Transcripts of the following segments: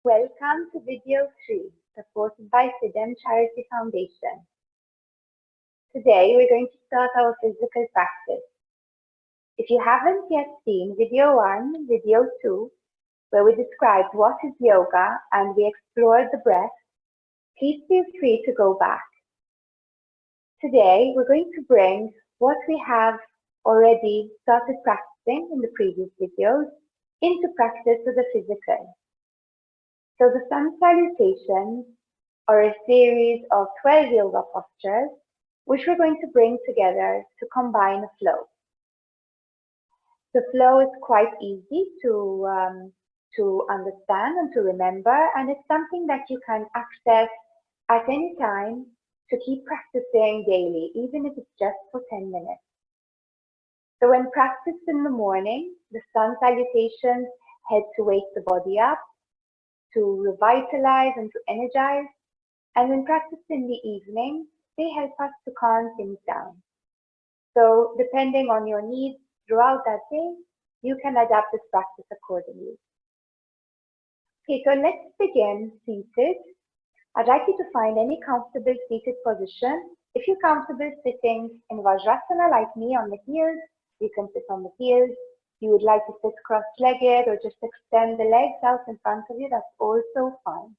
Welcome to video 3, supported by FIDEM Charity Foundation. Today we're going to start our physical practice. If you haven't yet seen video 1, video 2, where we described what is yoga and we explored the breath, please feel free to go back. Today we're going to bring what we have already started practicing in the previous videos into practice with the physical. So the sun salutations are a series of 12 yoga postures, which we're going to bring together to combine a flow. The flow is quite easy to understand and to remember, and it's something that you can access at any time to keep practicing daily, even if it's just for 10 minutes. So when practiced in the morning, the sun salutations help to wake the body up, to revitalize and to energize, and when practiced in the evening, they help us to calm things down. So depending on your needs throughout that day, you can adapt this practice accordingly. Okay, so let's begin seated. I'd like you to find any comfortable seated position. If you're comfortable sitting in Vajrasana like me on the heels, you can sit on the heels. You would like to sit cross-legged or just extend the legs out in front of you, that's also fine.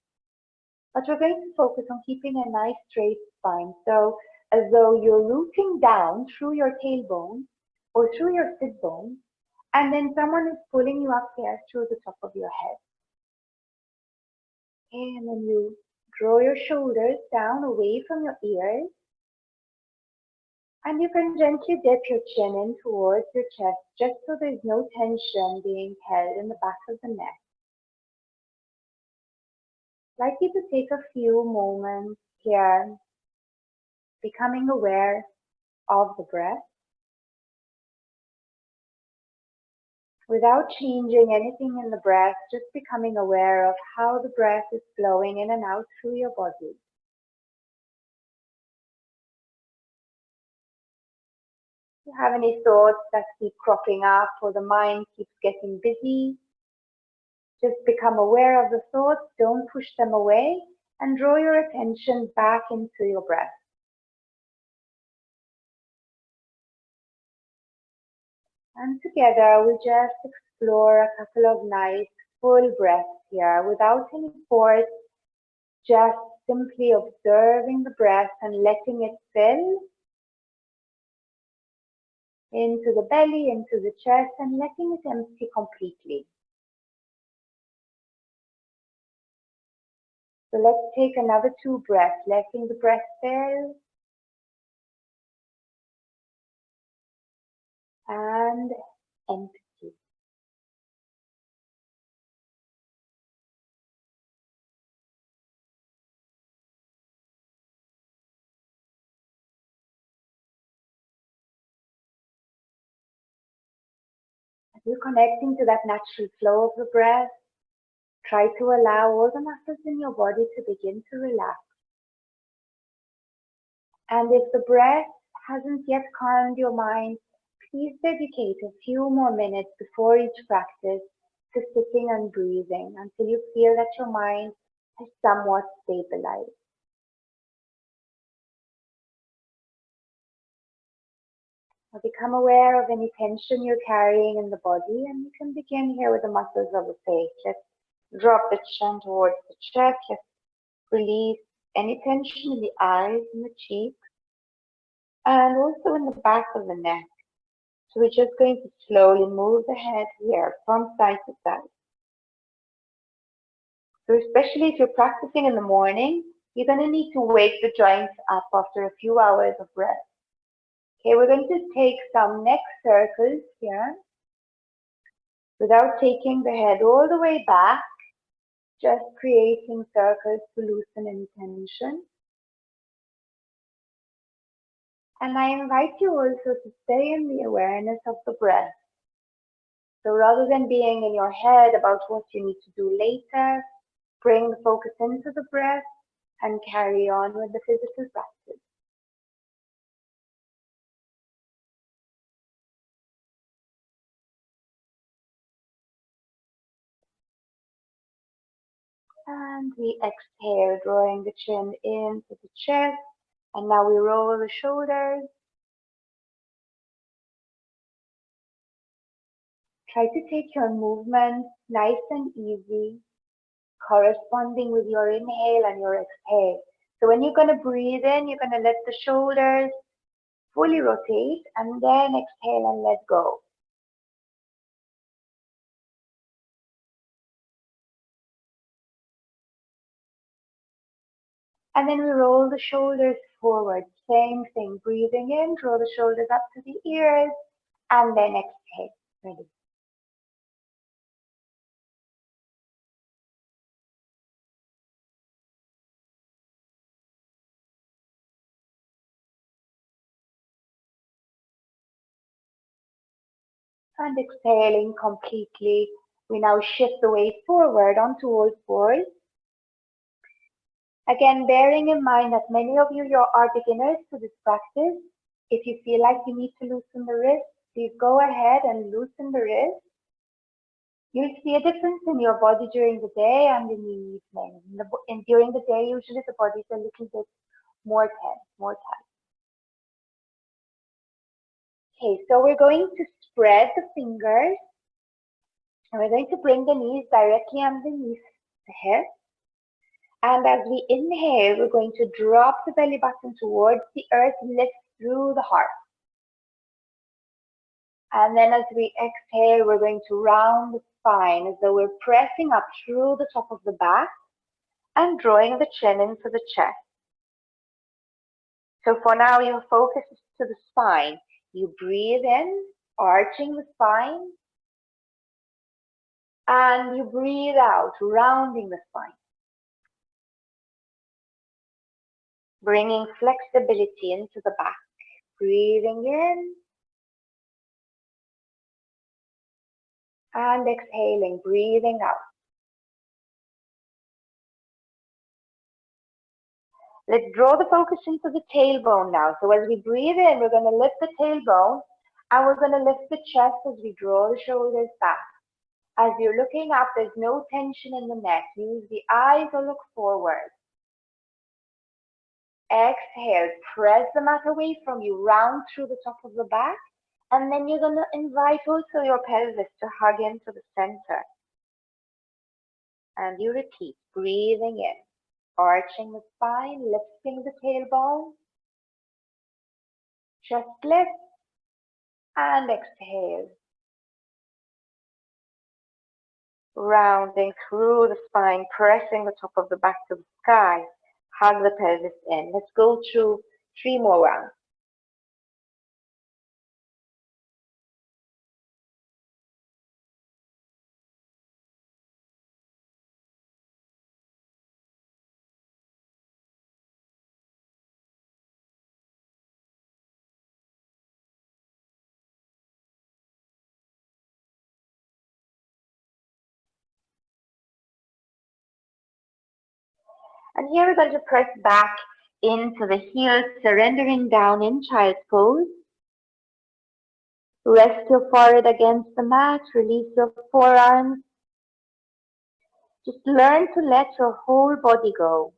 But we're going to focus on keeping a nice straight spine. So as though you're rooting down through your tailbone or through your sit bone, and then someone is pulling you up here through the top of your head. Okay, and then you draw your shoulders down away from your ears. And you can gently dip your chin in towards your chest, just so there's no tension being held in the back of the neck. I'd like you to take a few moments here, becoming aware of the breath, without changing anything in the breath, just becoming aware of how the breath is flowing in and out through your body. If you have any thoughts that keep cropping up or the mind keeps getting busy, just become aware of the thoughts, don't push them away, and draw your attention back into your breath. And together we just explore a couple of nice full breaths here without any force, just simply observing the breath and letting it fill into the belly, into the chest, and letting it empty completely. So let's take another 2 breaths, letting the breath fill and empty. As you're connecting to that natural flow of the breath, try to allow all the muscles in your body to begin to relax. And if the breath hasn't yet calmed your mind, please dedicate a few more minutes before each practice to sitting and breathing until you feel that your mind has somewhat stabilized. Now become aware of any tension you're carrying in the body, and you can begin here with the muscles of the face. Let's drop the chin towards the chest. Let's release any tension in the eyes and the cheeks, and also in the back of the neck. So we're just going to slowly move the head here from side to side. So especially if you're practicing in the morning, you're going to need to wake the joints up after a few hours of rest. Okay, we're going to take some neck circles here without taking the head all the way back, just creating circles to loosen any tension. And I invite you also to stay in the awareness of the breath. So rather than being in your head about what you need to do later, bring the focus into the breath and carry on with the physical practice. And we exhale, drawing the chin into the chest. And now we roll the shoulders. Try to take your movement nice and easy, corresponding with your inhale and your exhale. So when you're going to breathe in, you're going to let the shoulders fully rotate and then exhale and let go. And then we roll the shoulders forward. Same thing, breathing in, draw the shoulders up to the ears, and then exhale. Ready. And exhaling completely, we now shift the weight forward onto all fours. Again, bearing in mind that many of you are beginners to this practice, if you feel like you need to loosen the wrist, please go ahead and loosen the wrist. You'll see a difference in your body during the day and in the evening. During the day, usually the body is a little bit more tense, more tight. Okay, so we're going to spread the fingers and we're going to bring the knees directly underneath the head. And as we inhale, we're going to drop the belly button towards the earth, lift through the heart. And then as we exhale, we're going to round the spine as though we're pressing up through the top of the back and drawing the chin into the chest. So for now, your focus is to the spine. You breathe in, arching the spine, and you breathe out, rounding the spine. Bringing flexibility into the back. Breathing in and exhaling, breathing out. Let's draw the focus into the tailbone now. So as we breathe in, we're going to lift the tailbone and we're going to lift the chest as we draw the shoulders back. As you're looking up, there's no tension in the neck. Use the eyes or look forward. Exhale, press the mat away from you, round through the top of the back, and then you're going to invite also your pelvis to hug into the center. And you repeat, breathing in, arching the spine, lifting the tailbone, chest lift, and exhale. Rounding through the spine, pressing the top of the back to the sky. Hug the pelvis in. Let's go through 3 more rounds. And here we're going to press back into the heels, surrendering down in child's pose. Rest your forehead against the mat, release your forearms. Just learn to let your whole body go.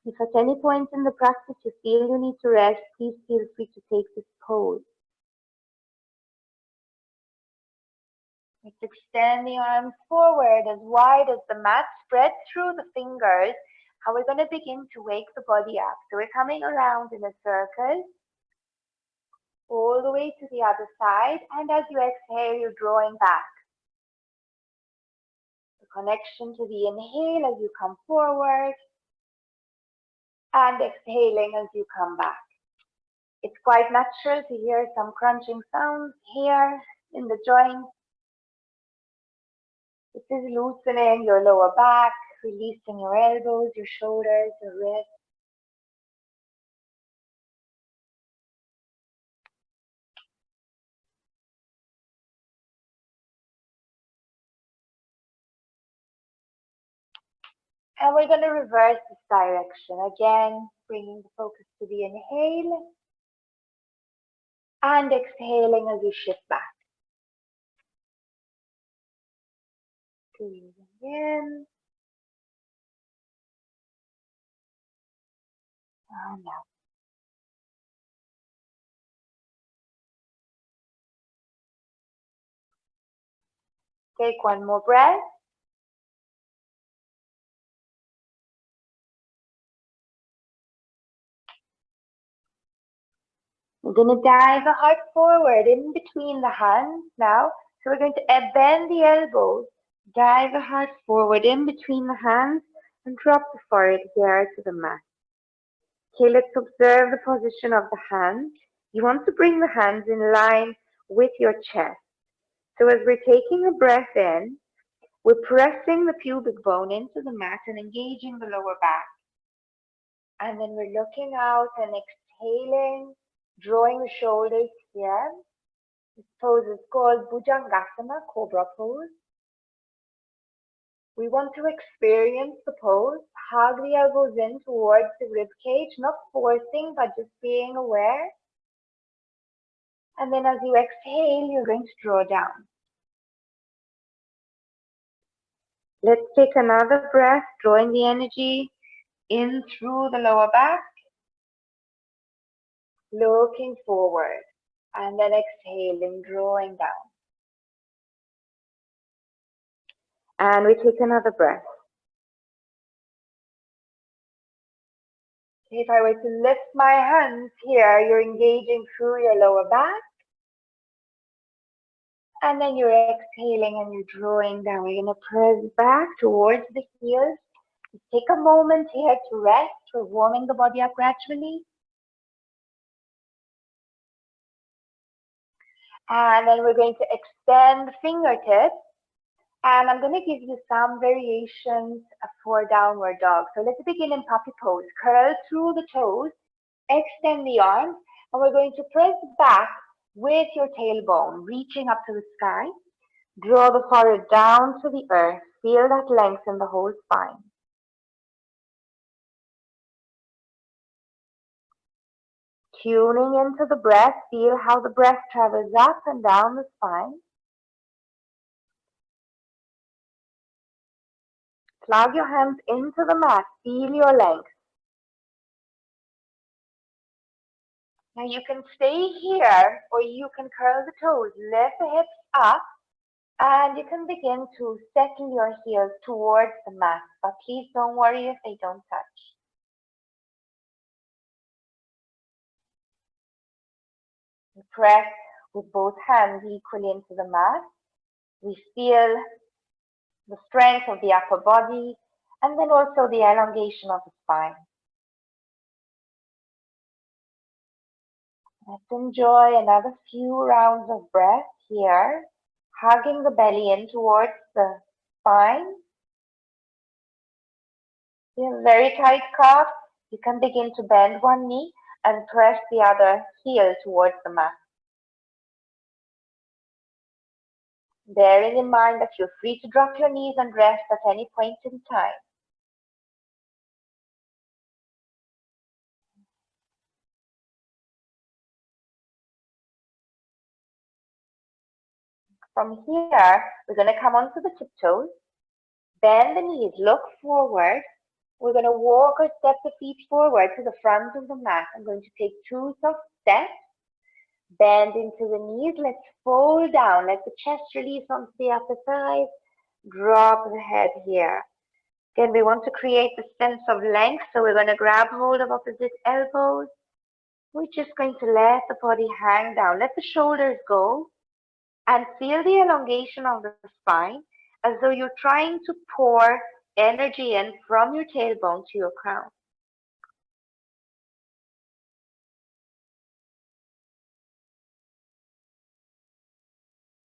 If at any point in the practice you feel you need to rest, please feel free to take this pose. Let's extend the arms forward as wide as the mat, spread through the fingers, and we're going to begin to wake the body up. So we're coming around in a circle, all the way to the other side, and as you exhale, you're drawing back. The connection to the inhale as you come forward, and exhaling as you come back. It's quite natural to hear some crunching sounds here in the joints. This is loosening your lower back, releasing your elbows, your shoulders, your wrists. And we're going to reverse this direction. Again, bringing the focus to the inhale and exhaling as you shift back. Breathing in and out. Take one more breath. We're going to dive the heart forward in between the hands now. So we're going to bend the elbows, dive the heart forward in between the hands, and drop the forehead here to the mat. Okay, let's observe the position of the hands. You want to bring the hands in line with your chest. So as we're taking a breath in, we're pressing the pubic bone into the mat and engaging the lower back. And then we're looking out and exhaling, drawing the shoulders here. This pose is called Bhujangasana, Cobra pose. We want to experience the pose, hug the elbows in towards the rib cage, not forcing, but just being aware. And then as you exhale, you're going to draw down. Let's take another breath, drawing the energy in through the lower back, looking forward, and then exhaling, drawing down. And we take another breath. If I were to lift my hands here, you're engaging through your lower back. And then you're exhaling and you're drawing down. We're going to press back towards the heels. Take a moment here to rest. We're warming the body up gradually. And then we're going to extend the fingertips. And I'm going to give you some variations for downward dog. So let's begin in puppy pose. Curl through the toes, extend the arms, and we're going to press back with your tailbone, reaching up to the sky. Draw the forehead down to the earth. Feel that length in the whole spine. Tuning into the breath, feel how the breath travels up and down the spine. Plug your hands into the mat, feel your length. Now you can stay here or you can curl the toes, lift the hips up, and you can begin to settle your heels towards the mat. But please don't worry if they don't touch. We press with both hands equally into the mat. We feel the strength of the upper body and then also the elongation of the spine. Let's enjoy another few rounds of breath here, hugging the belly in towards the spine. Feel very tight calf. You can begin to bend one knee and press the other heel towards the mat. Bearing in mind that you're free to drop your knees and rest at any point in time. From here, we're going to come onto the tiptoes, bend the knees, look forward. We're going to walk or step the feet forward to the front of the mat. I'm going to take 2 soft steps, bend into the knees. Let's fold down. Let the chest release onto the upper thighs. Drop the head here. Again, we want to create the sense of length, so we're going to grab hold of opposite elbows. We're just going to let the body hang down. Let the shoulders go and feel the elongation of the spine as though you're trying to pour energy in from your tailbone to your crown.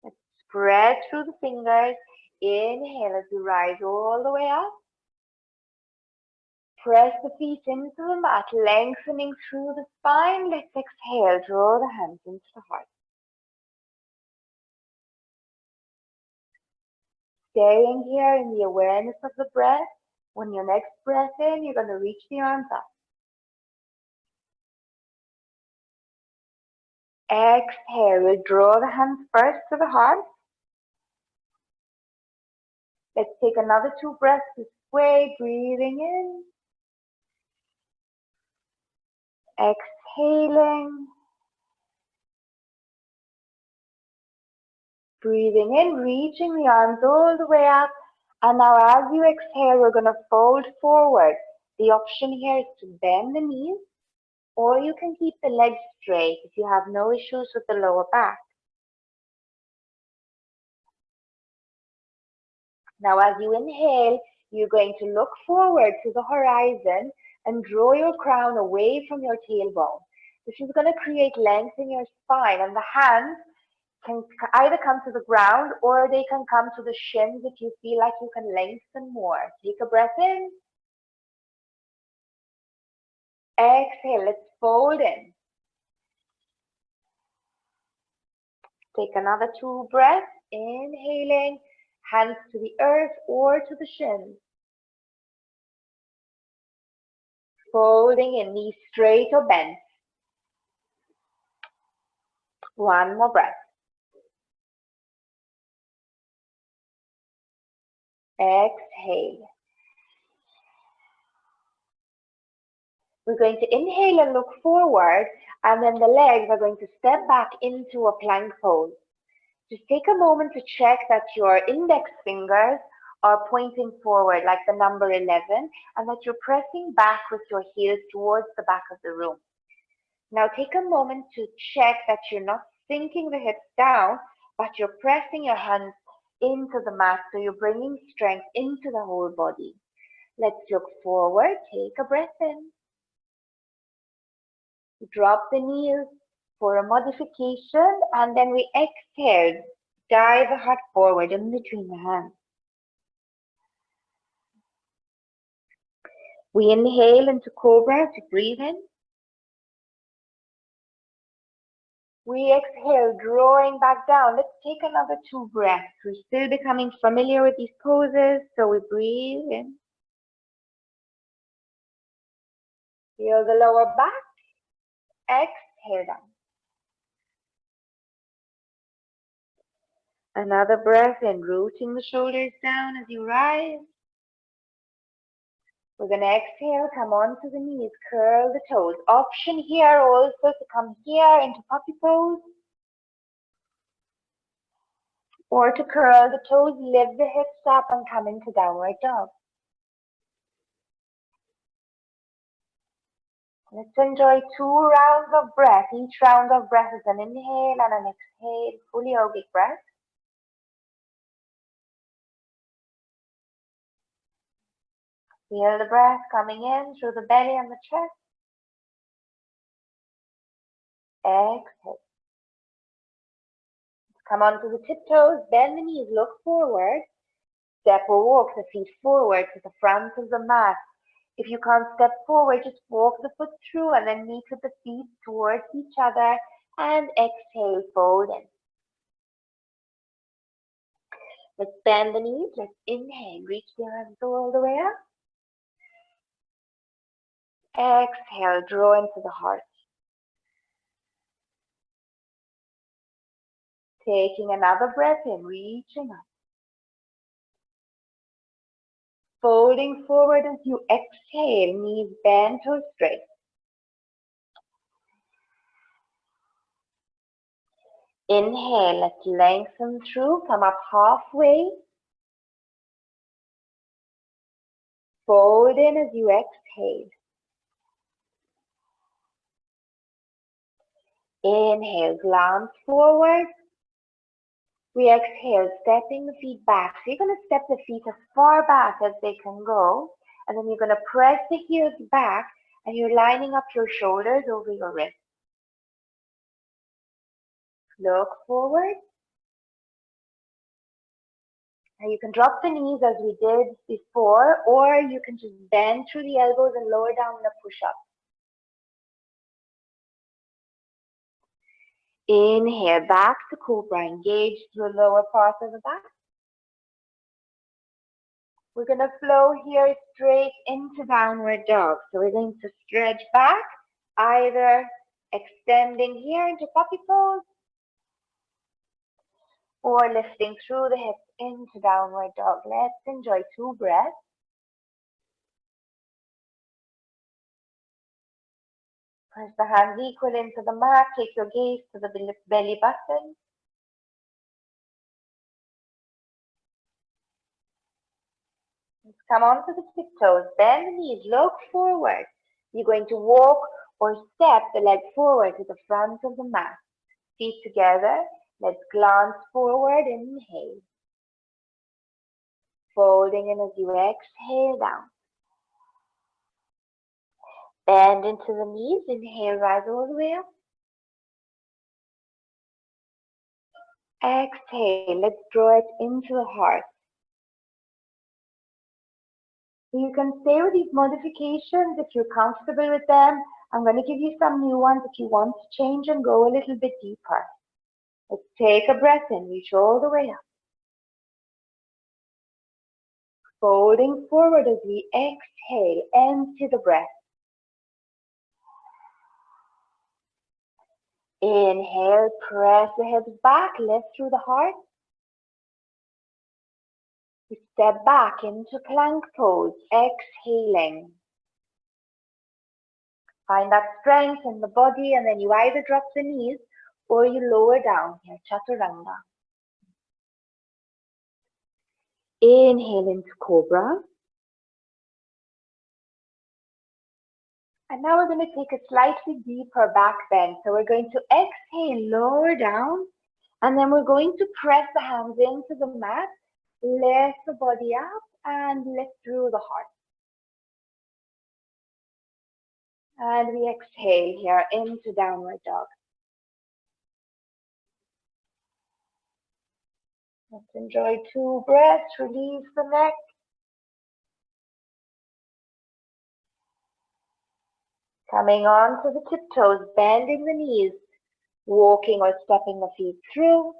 Let's spread through the fingers. Inhale as you rise all the way up. Press the feet into the mat, lengthening through the spine. Let's exhale, draw the hands into the heart. Staying here in the awareness of the breath. When your next breath in, you're going to reach the arms up. Exhale, we'll draw the hands first to the heart. Let's take another 2 breaths this way, breathing in, exhaling, breathing in, reaching the arms all the way up. And now as you exhale, we're going to fold forward. The option here is to bend the knees, or you can keep the legs straight if you have no issues with the lower back. Now as you inhale, you're going to look forward to the horizon and draw your crown away from your tailbone. This is going to create length in your spine, and the hands can either come to the ground or they can come to the shins if you feel like you can lengthen more. Take a breath in. Exhale, let's fold in. Take another 2 breaths, inhaling, hands to the earth or to the shins. Folding in, knees straight or bent. One more breath. Exhale. We're going to inhale and look forward, and then the legs are going to step back into a plank pose. Just take a moment to check that your index fingers are pointing forward like the number 11, and that you're pressing back with your heels towards the back of the room. Now take a moment to check that you're not sinking the hips down, but you're pressing your hands into the mat, so you're bringing strength into the whole body. Let's look forward, take a breath in. Drop the knees for a modification, and then we exhale, dive the heart forward in between the hands. We inhale into Cobra to breathe in. We exhale, drawing back down. Let's take another 2 breaths. We're still becoming familiar with these poses, so we breathe in. Feel the lower back. Exhale down. Another breath in, rooting the shoulders down as you rise. We're going to exhale, come onto the knees, curl the toes. Option here also to come here into puppy pose, or to curl the toes, lift the hips up and come into downward dog. Let's enjoy 2 rounds of breath. Each round of breath is an inhale and an exhale, fully yogic breath. Feel the breath coming in through the belly and the chest. Exhale. Come onto the tiptoes, bend the knees, look forward. Step or walk the feet forward to the front of the mat. If you can't step forward, just walk the foot through and then meet with the feet towards each other, and exhale, fold in. Let's bend the knees. Let's inhale, reach the arms all the way up. Exhale, draw into the heart. Taking another breath in, reaching up. Folding forward as you exhale, knees bent or straight. Inhale, let's lengthen through, come up halfway. Fold in as you exhale. Inhale, glance forward. We exhale, stepping the feet back. So you're going to step the feet as far back as they can go. And then you're going to press the heels back, and you're lining up your shoulders over your wrists. Look forward. Now you can drop the knees as we did before, or you can just bend through the elbows and lower down in a push-up. Inhale, back to Cobra. Engage the lower part of the back. We're going to flow here straight into downward dog. So we're going to stretch back, either extending here into puppy pose, or lifting through the hips into downward dog. Let's enjoy 2 breaths. Press the hands equal into the mat. Take your gaze to the belly button. Let's come onto the tiptoes. Bend the knees. Look forward. You're going to walk or step the leg forward to the front of the mat. Feet together. Let's glance forward. Inhale. Folding in as you exhale down. Bend into the knees. Inhale, rise all the way up. Exhale. Let's draw it into the heart. You can stay with these modifications if you're comfortable with them. I'm going to give you some new ones if you want to change and go a little bit deeper. Let's take a breath in. Reach all the way up. Folding forward as we exhale. Empty the breath. Inhale, press the hips back, lift through the heart. We step back into plank pose, exhaling. Find that strength in the body, and then you either drop the knees or you lower down here, chaturanga. Inhale into cobra. And now we're going to take a slightly deeper back bend. So we're going to exhale, lower down, and then we're going to press the hands into the mat, lift the body up, and lift through the heart. And we exhale here into downward dog. Let's enjoy 2 breaths, release the neck. Coming on to the tiptoes, bending the knees, walking or stepping the feet through.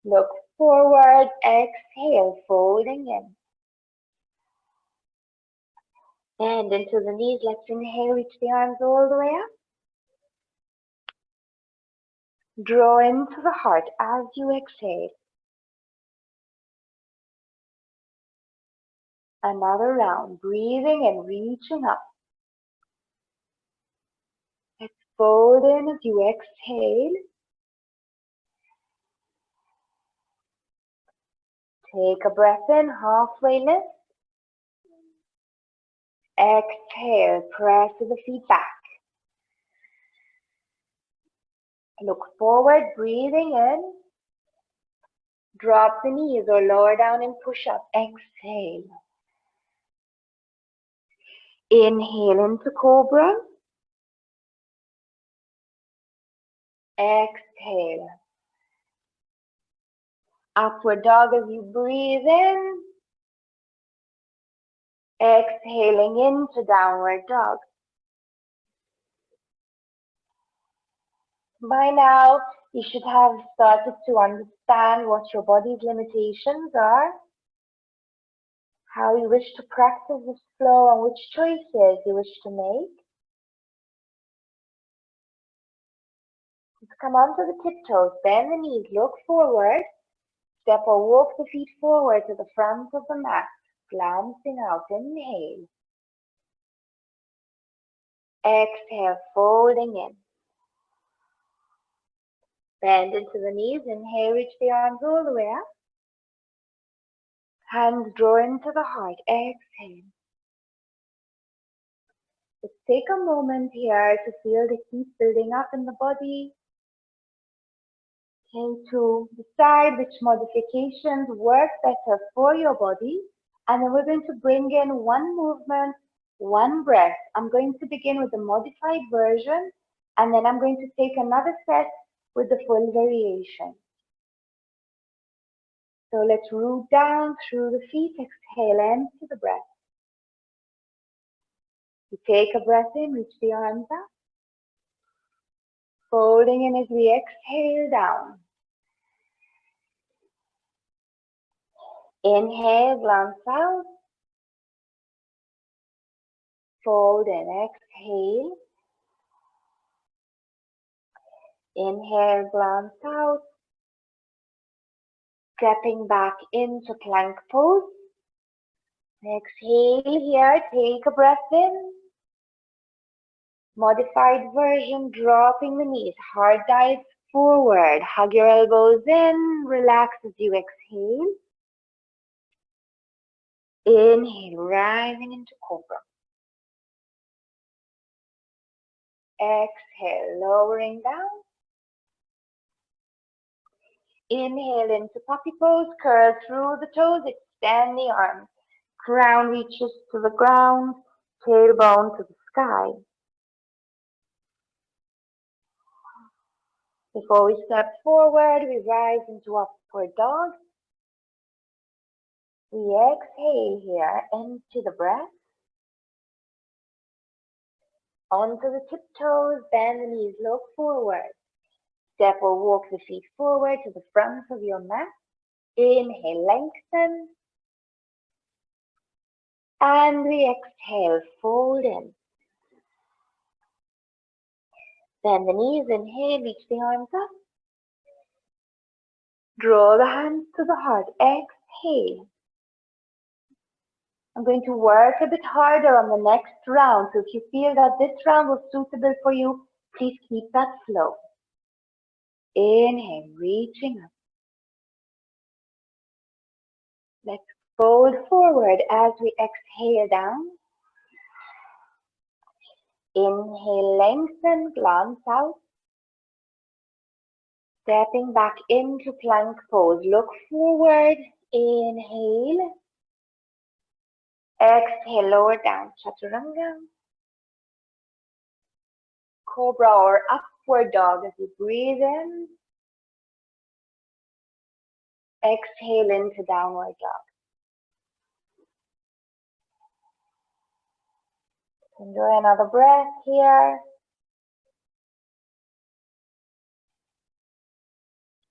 Look forward, exhale, folding in. Bend into the knees, let's inhale, reach the arms all the way up. Draw into the heart as you exhale. Another round, breathing and reaching up. Let's fold in as you exhale. Take a breath in, halfway lift. Exhale, press the feet back. Look forward, breathing in. Drop the knees or lower down and push up. Exhale. Inhale into cobra. Exhale. Upward dog as you breathe in. Exhaling into downward dog. By now, you should have started to understand what your body's limitations are, how you wish to practice this flow, and which choices you wish to make. Let's come onto the tiptoes, bend the knees, look forward, step or walk the feet forward to the front of the mat, glancing out, inhale. Exhale, folding in. Bend into the knees, inhale, reach the arms all the way up. Hands draw into the heart, exhale. Let's take a moment here to feel the heat building up in the body. And to decide which modifications work better for your body. And then we're going to bring in one movement, one breath. I'm going to begin with the modified version, and then I'm going to take another set with the full variation. So let's root down through the feet, exhale, empty the breath. You take a breath in, reach the arms up. Folding in as we exhale down. Inhale, glance out. Fold in, exhale. Inhale, glance out. Stepping back into plank pose. Exhale here, take a breath in. Modified version, dropping the knees, hard dive forward. Hug your elbows in, relax as you exhale. Inhale, rising into cobra. Exhale, lowering down. Inhale into puppy pose, curl through the toes, extend the arms. Crown reaches to the ground, tailbone to the sky. Before we step forward, we rise into upward dog. We exhale here, empty the breath. Onto the tiptoes, bend the knees, look forward. Step or walk the feet forward to the front of your mat. Inhale, lengthen. And we exhale, fold in. Bend the knees, inhale, reach the arms up. Draw the hands to the heart, exhale. I'm going to work a bit harder on the next round, so if you feel that this round was suitable for you, please keep that flow. Inhale, reaching up. Let's fold forward as we exhale down. Inhale, lengthen, glance out. Stepping back into plank pose. Look forward. Inhale. Exhale, lower down. Chaturanga. Cobra or upward dog as you breathe in. Exhale into downward dog. Enjoy another breath here.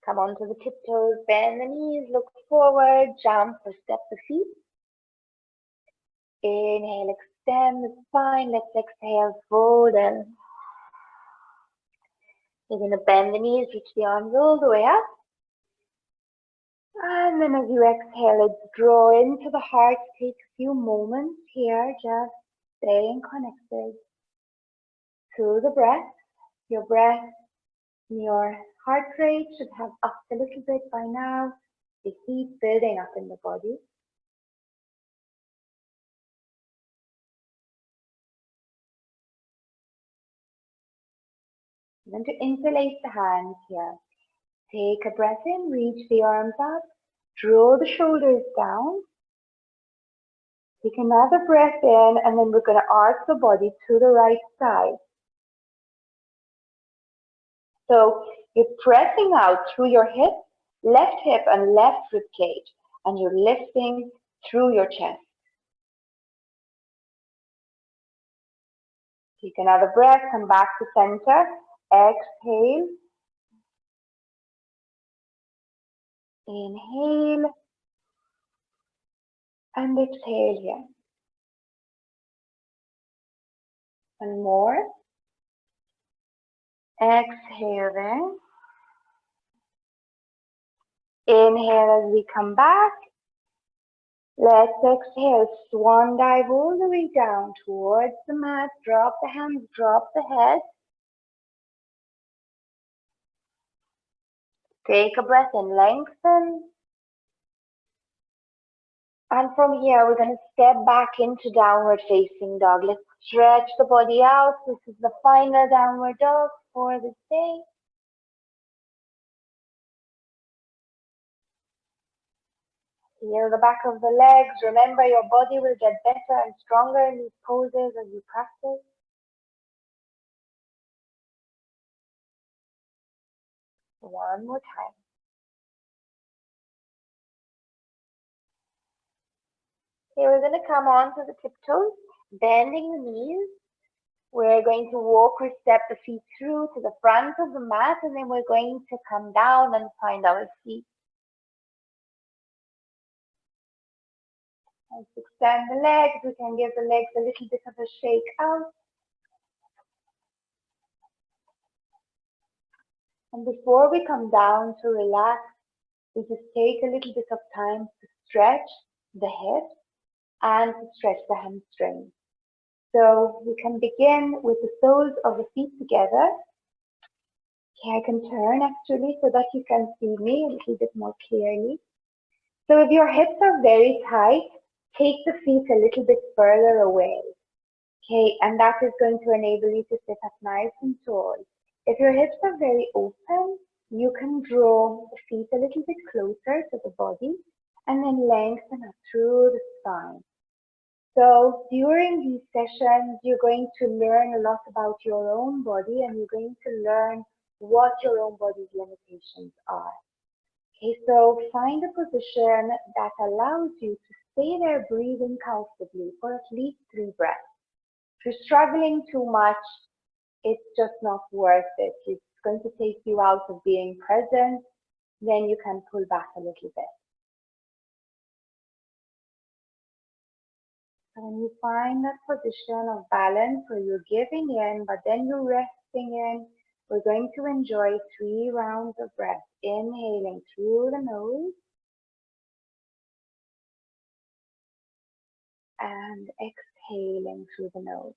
Come onto the tiptoes, bend the knees, look forward, jump or step the feet. Inhale, extend the spine. Let's exhale, fold in. You're going to bend the knees, reach the arms all the way up. And then as you exhale, let's draw into the heart. Take a few moments here, just staying connected to the breath. Your breath and your heart rate should have upped a little bit by now. The heat building up in the body. I'm going to interlace the hands here. Take a breath in, reach the arms up, draw the shoulders down. Take another breath in, and then we're going to arc the body to the right side. So you're pressing out through your hip, left hip and left rib cage, and you're lifting through your chest. Take another breath, come back to center, exhale. Inhale and exhale here. One more. Exhale there. Inhale as we come back. Let's exhale. Swan dive all the way down towards the mat. Drop the hands, drop the head. Take a breath and lengthen. And from here, we're going to step back into downward facing dog. Let's stretch the body out. This is the final downward dog for this day. Feel the back of the legs. Remember, your body will get better and stronger in these poses as you practice. One more time. Okay, we're going to come on to the tiptoes, bending the knees. We're going to walk or step the feet through to the front of the mat, and then we're going to come down and find our feet. Let's extend the legs. We can give the legs a little bit of a shake out. And before we come down to relax, we just take a little bit of time to stretch the hips and to stretch the hamstrings. So we can begin with the soles of the feet together. Okay, I can turn actually so that you can see me a little bit more clearly. So if your hips are very tight, take the feet a little bit further away. Okay, and that is going to enable you to sit up nice and tall. If your hips are very open, you can draw the feet a little bit closer to the body and then lengthen up through the spine. So during these sessions, you're going to learn a lot about your own body and you're going to learn what your own body's limitations are. Okay, so find a position that allows you to stay there breathing comfortably for at least 3 breaths. If you're struggling too much, it's just not worth it. It's going to take you out of being present. Then you can pull back a little bit. So when you find that position of balance where you're giving in, but then you're resting in, we're going to enjoy 3 rounds of breath. Inhaling through the nose and exhaling through the nose.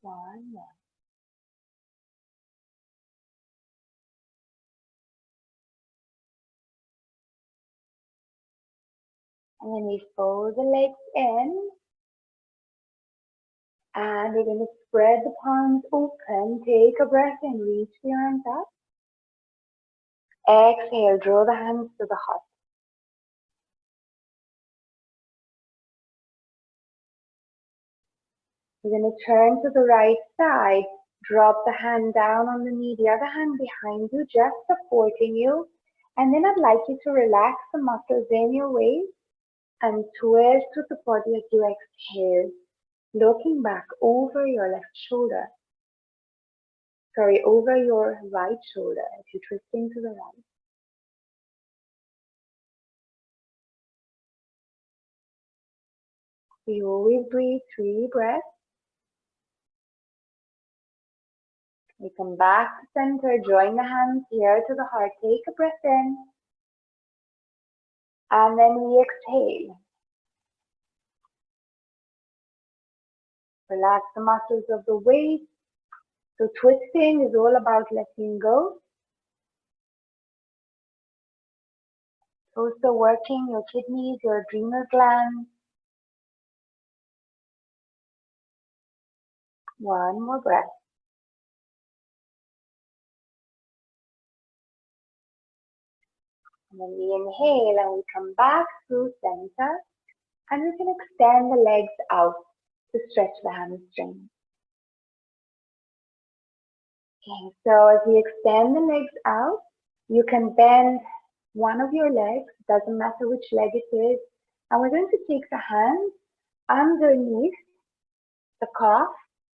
One more. And then we fold the legs in. And we're going to spread the palms open. Take a breath in. Reach the arms up. Exhale. Draw the hands to the heart. We're going to turn to the right side. Drop the hand down on the knee. The other hand behind you, just supporting you. And then I'd like you to relax the muscles in your waist and twist with the body as you exhale. Looking back over your left shoulder. Sorry, over your right shoulder as you're twisting to the right. We always breathe 3 breaths. We come back to center, join the hands here to the heart. Take a breath in. And then we exhale. Relax the muscles of the waist. So twisting is all about letting go. Also working your kidneys, your adrenal glands. One more breath. And then we inhale and we come back through center. And we can extend the legs out to stretch the hamstrings. Okay, so as we extend the legs out, you can bend one of your legs, doesn't matter which leg it is, and we're going to take the hands underneath the calf,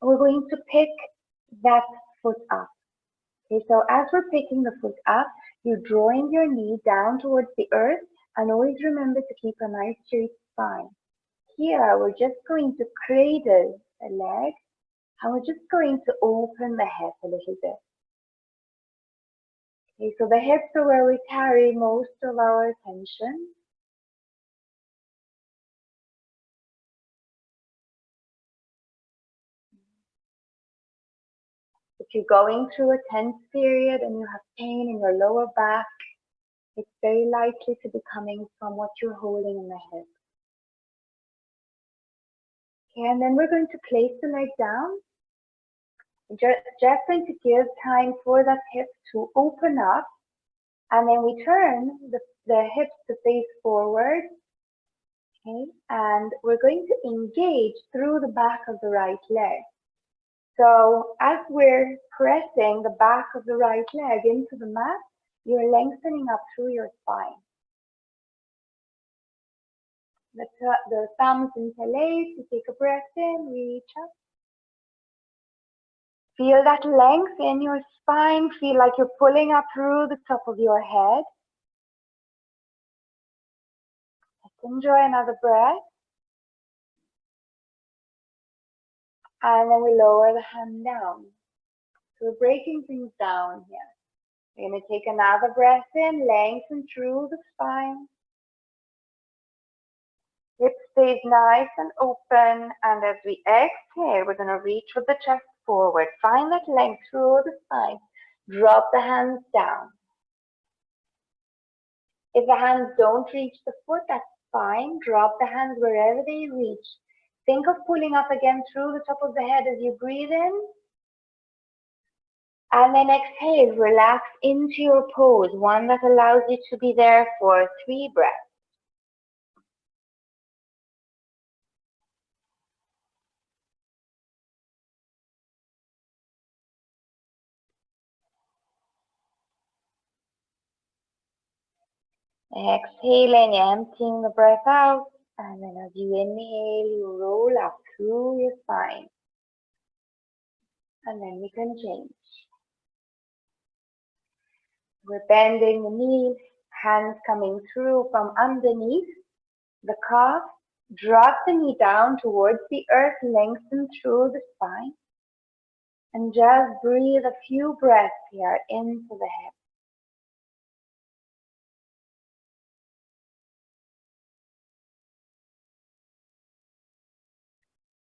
and we're going to pick that foot up. Okay, so as we're picking the foot up, you're drawing your knee down towards the earth, and always remember to keep a nice straight spine. Here, we're just going to cradle the leg, and we're just going to open the hip a little bit. Okay, so the hips are where we carry most of our attention. If you're going through a tense period and you have pain in your lower back, it's very likely to be coming from what you're holding in the hip. Okay, and then we're going to place the leg down. Just going to give time for that hip to open up. And then we turn the hips to face forward. Okay, and we're going to engage through the back of the right leg. So as we're pressing the back of the right leg into the mat, you're lengthening up through your spine. The thumbs interlace, you take a breath in, reach up. Feel that length in your spine, feel like you're pulling up through the top of your head. Let's enjoy another breath. And then we lower the hand down. So we're breaking things down here. We're going to take another breath in, lengthen through the spine. Hip stays nice and open, and as we exhale, we're going to reach with the chest forward. Find that length through the spine. Drop the hands down. If the hands don't reach the foot, that's fine. Drop the hands wherever they reach. Think of pulling up again through the top of the head as you breathe in. And then exhale, relax into your pose, one that allows you to be there for 3 breaths. Exhaling, emptying the breath out, and then as you inhale, you roll up through your spine. And then we can change. We're bending the knees, hands coming through from underneath the calf. Drop the knee down towards the earth, lengthen through the spine. And just breathe a few breaths here into the head.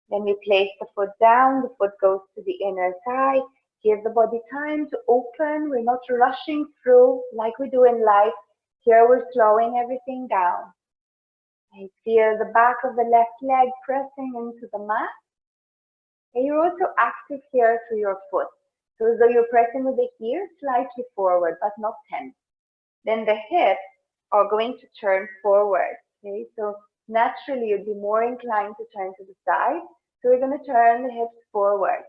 Then we place the foot down, the foot goes to the inner thigh. Give the body time to open. We're not rushing through like we do in life. Here we're slowing everything down. And feel the back of the left leg pressing into the mat. And you're also active here through your foot. So as though you're pressing with the heel slightly forward, but not tense. Then the hips are going to turn forward. Okay, so naturally you'd be more inclined to turn to the side. So we're going to turn the hips forward.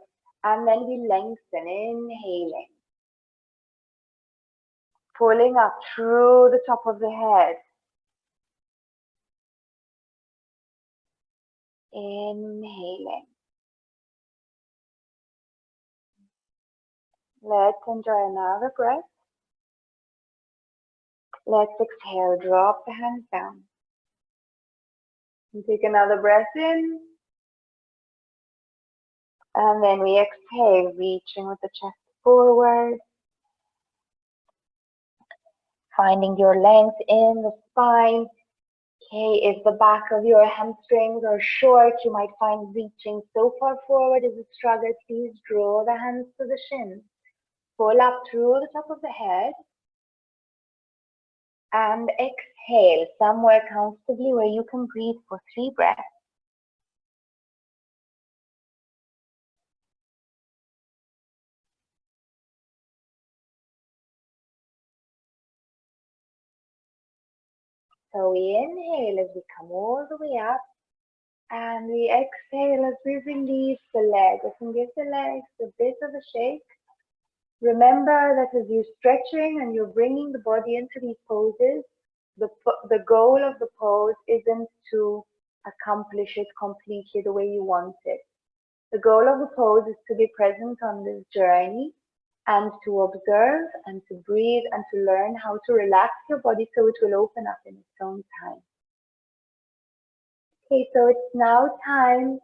And then we lengthen, inhaling. Pulling up through the top of the head. Inhaling. Let's enjoy another breath. Let's exhale, drop the hands down. And take another breath in. And then we exhale, reaching with the chest forward. Finding your length in the spine. Okay, if the back of your hamstrings are short, you might find reaching so far forward is a struggle. Please draw the hands to the shins. Pull up through the top of the head. And exhale somewhere comfortably where you can breathe for 3 breaths. So we inhale as we come all the way up, and we exhale as we release the legs and give the legs a bit of a shake. Remember that as you're stretching and you're bringing the body into these poses, the goal of the pose isn't to accomplish it completely the way you want it. The goal of the pose is to be present on this journey and to observe and to breathe and to learn how to relax your body so it will open up in its own time. Okay, so it's now time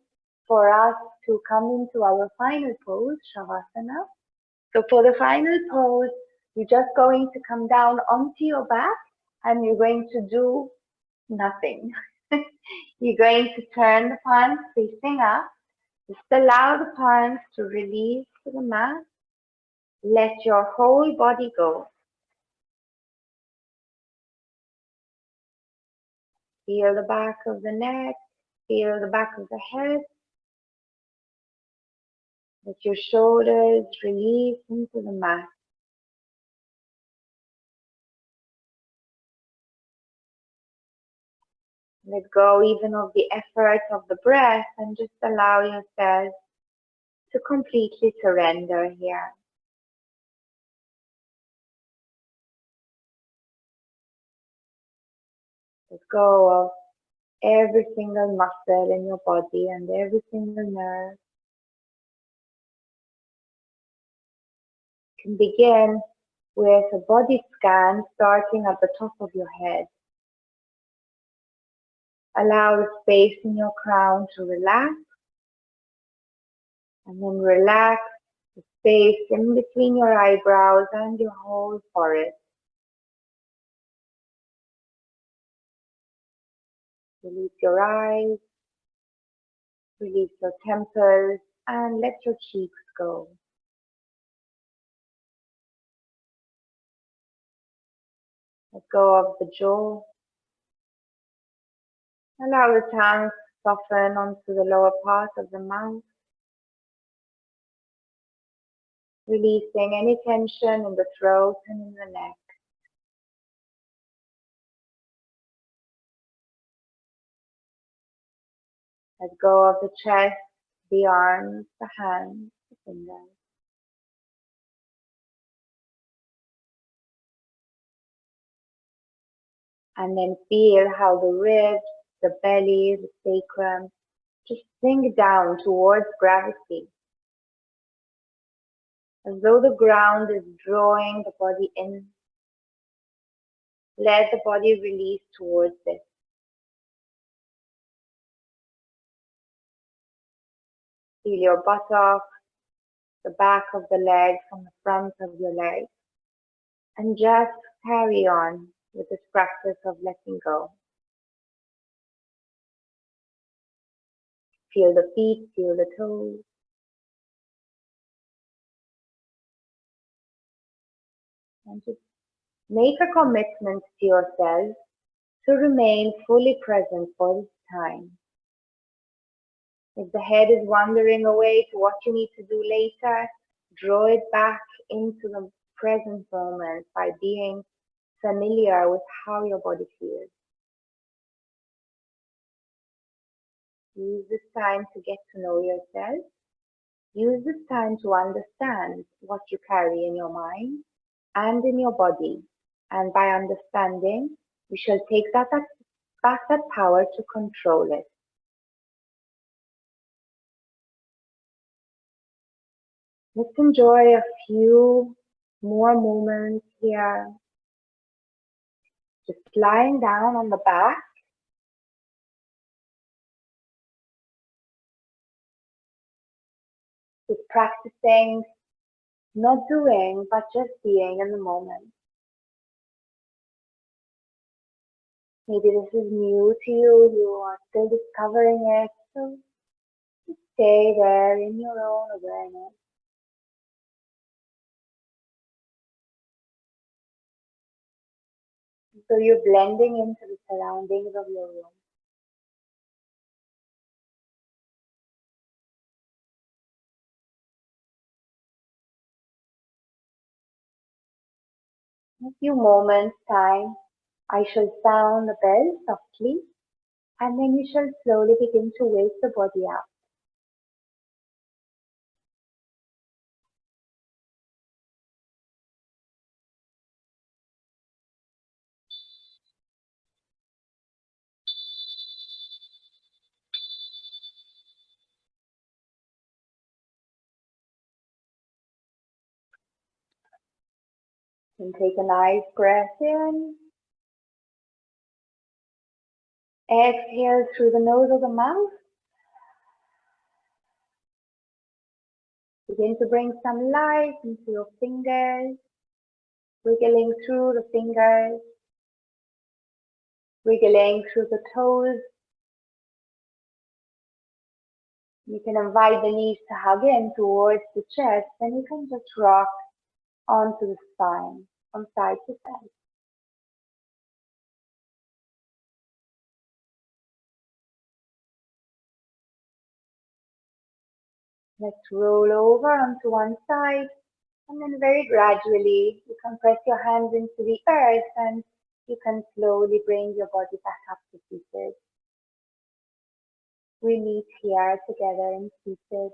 for us to come into our final pose, Shavasana. So for the final pose, you're just going to come down onto your back and you're going to do nothing. You're going to turn the palms facing up. Just allow the palms to release to the mat. Let your whole body go. Feel the back of the neck. Feel the back of the head. Let your shoulders release into the mat. Let go even of the effort of the breath and just allow yourself to completely surrender here. Let go of every single muscle in your body and every single nerve. You can begin with a body scan starting at the top of your head. Allow the space in your crown to relax. And then relax the space in between your eyebrows and your whole forehead. Release your eyes, release your temples, and let your cheeks go. Let go of the jaw. Allow the tongue to soften onto the lower part of the mouth, releasing any tension in the throat and in the neck. Let go of the chest, the arms, the hands, the fingers. And then feel how the ribs, the belly, the sacrum just sink down towards gravity, as though the ground is drawing the body in. Let the body release towards it. Feel your buttocks, the back of the legs and the front of your legs, and just carry on with this practice of letting go. Feel the feet, feel the toes. And just make a commitment to yourself to remain fully present for this time. If the head is wandering away to what you need to do later, draw it back into the present moment by being familiar with how your body feels. Use this time to get to know yourself. Use this time to understand what you carry in your mind and in your body. And by understanding, you shall take back that power to control it. Let's enjoy a few more moments here. Just lying down on the back. Just practicing not doing, but just being in the moment. Maybe this is new to you, you are still discovering it, so just stay there in your own awareness. So you're blending into the surroundings of your room. In a few moments' time, I shall sound the bell softly, and then you shall slowly begin to wake the body up. And take a nice breath in. Exhale through the nose or the mouth. Begin to bring some light into your fingers, wiggling through the fingers, wiggling through the toes. You can invite the knees to hug in towards the chest, and you can just rock onto the spine from side to side. Let's roll over onto one side, and then very gradually you can press your hands into the earth and you can slowly bring your body back up to seated. We meet here together in seated.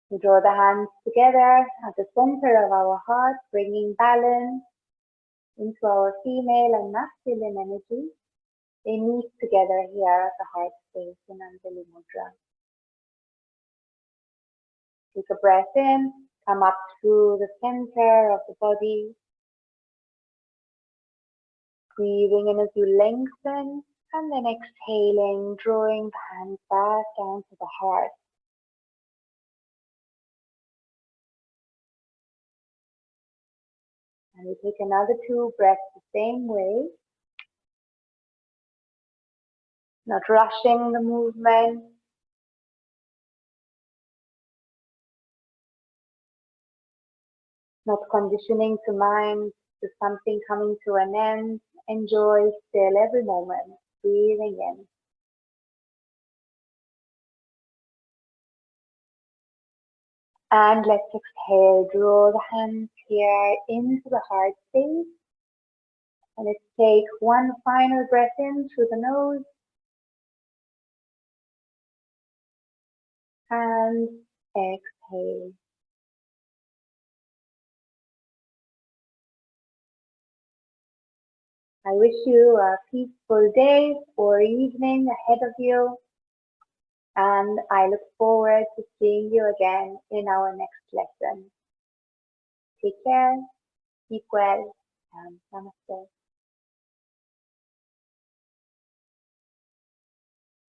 We draw the hands together at the center of our heart, bringing balance into our female and masculine energy. They meet together here at the heart space in Anjali Mudra. Take a breath in, come up through the center of the body. Breathing in as you lengthen and then exhaling, drawing the hands back down to the heart. And we take another 2 breaths the same way, not rushing the movement, not conditioning to mind to something coming to an end. Enjoy still every moment, breathing in. And let's exhale, draw the hands here into the heart space. And let's take one final breath in through the nose. And exhale. I wish you a peaceful day or evening ahead of you. And I look forward to seeing you again in our next lesson. Take care, keep well, and namaste.